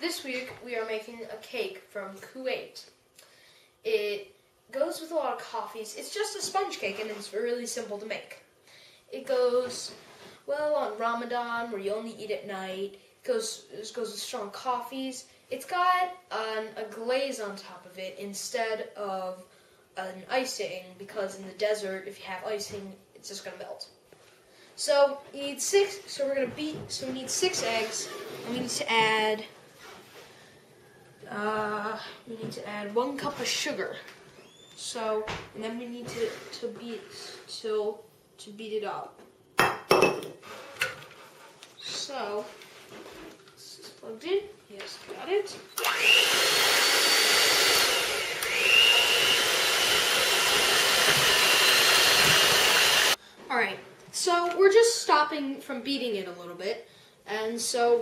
This week we are making a cake from Kuwait. It goes with a lot of coffees. It's just a sponge cake and it's really simple to make. It goes well on Ramadan where you only eat at night. It goes with strong coffees. It's got a glaze on top of it instead of an icing because in the desert if you have icing it's just gonna melt. So you need we need 6 eggs and we need to add 1 cup of sugar. So, and then we need to beat it up. So, this is plugged in. Yes, got it. Alright, so we're just stopping from beating it a little bit. And so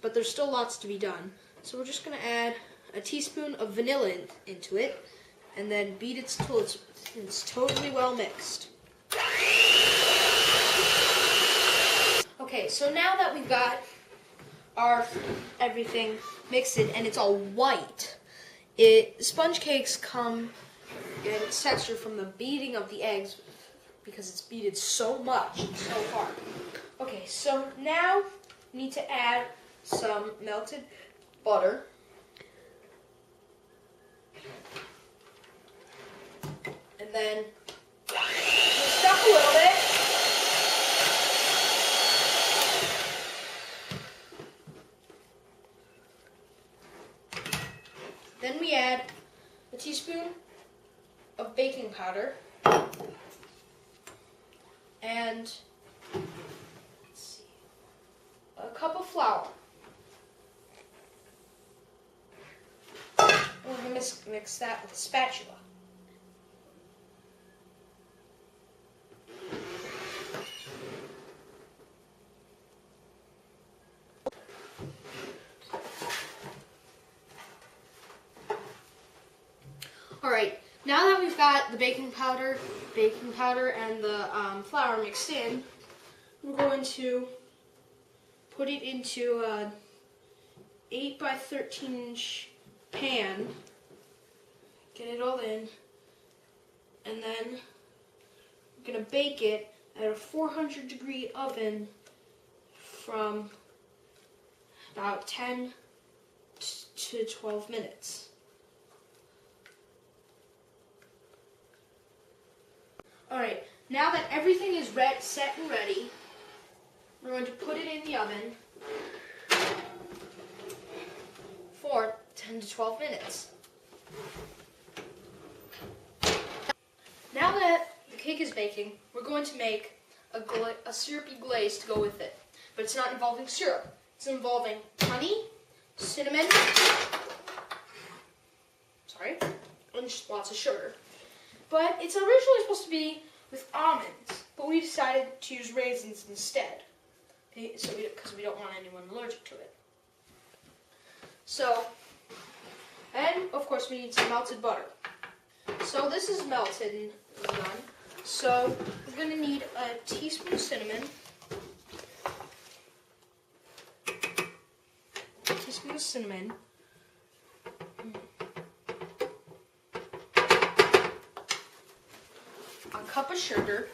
but there's still lots to be done. So we're just going to add a teaspoon of vanilla into it, and then beat it till it's totally well mixed. Okay, so now that we've got our everything mixed in and it's all white, sponge cakes come in its texture from the beating of the eggs because it's beaten so much and so hard. Okay, so now we need to add some melted butter. And then mix up a little bit. Then we add a teaspoon of baking powder and a cup of flour. We're going to mix that with a spatula. Alright, now that we've got the baking powder and the flour mixed in, we're going to put it into a 8 by 13 inch pan, get it all in, and then we're going to bake it at a 400-degree oven from about 10 to 12 minutes. Alright, now that everything is set and ready, we're going to put it in the oven for 10 to 12 minutes. Now that the cake is baking, we're going to make a syrupy glaze to go with it. But it's not involving syrup. It's involving honey, cinnamon, and just lots of sugar. But it's originally supposed to be with almonds, but we decided to use raisins instead, because we don't want anyone allergic to it. So, and of course we need some melted butter. So this is melted and done. So we're going to need a teaspoon of cinnamon, a cup of sugar,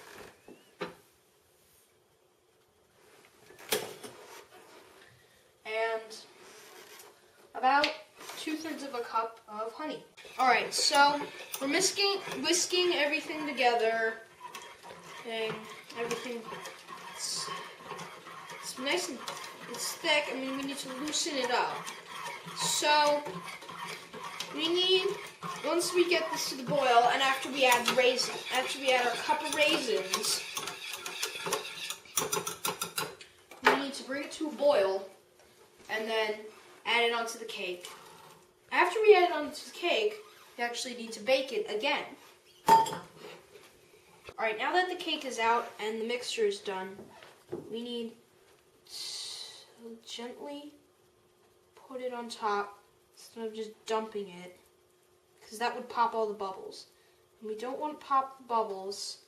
and about 2/3 of a cup of honey. Alright, so we're whisking everything together. Okay, everything it's nice and it's thick. I mean, we need to loosen it up. So we need, once we get this to the boil, and after we add our cup of raisins, we need to bring it to a boil and then add it onto the cake. After we add it onto the cake, we actually need to bake it again. Alright, now that the cake is out and the mixture is done, we need to gently put it on top instead of just dumping it, because that would pop all the bubbles. And we don't want to pop the bubbles,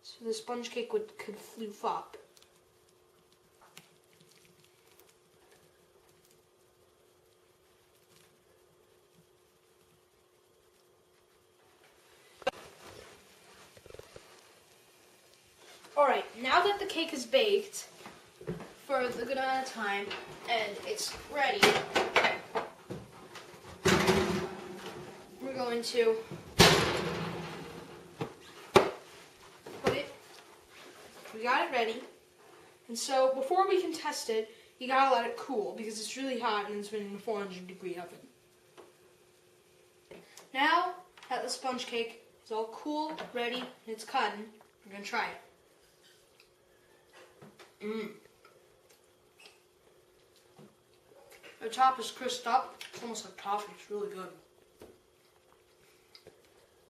so the sponge cake could floof up. Alright, now that the cake is baked for a good amount of time and it's ready, we're going to we got it ready. And so before we can test it, you gotta let it cool because it's really hot and it's been in a 400-degree oven. Now that the sponge cake is all cool, ready, and it's cutting, we're gonna try it. The top is crisped up. It's almost like coffee. It's really good.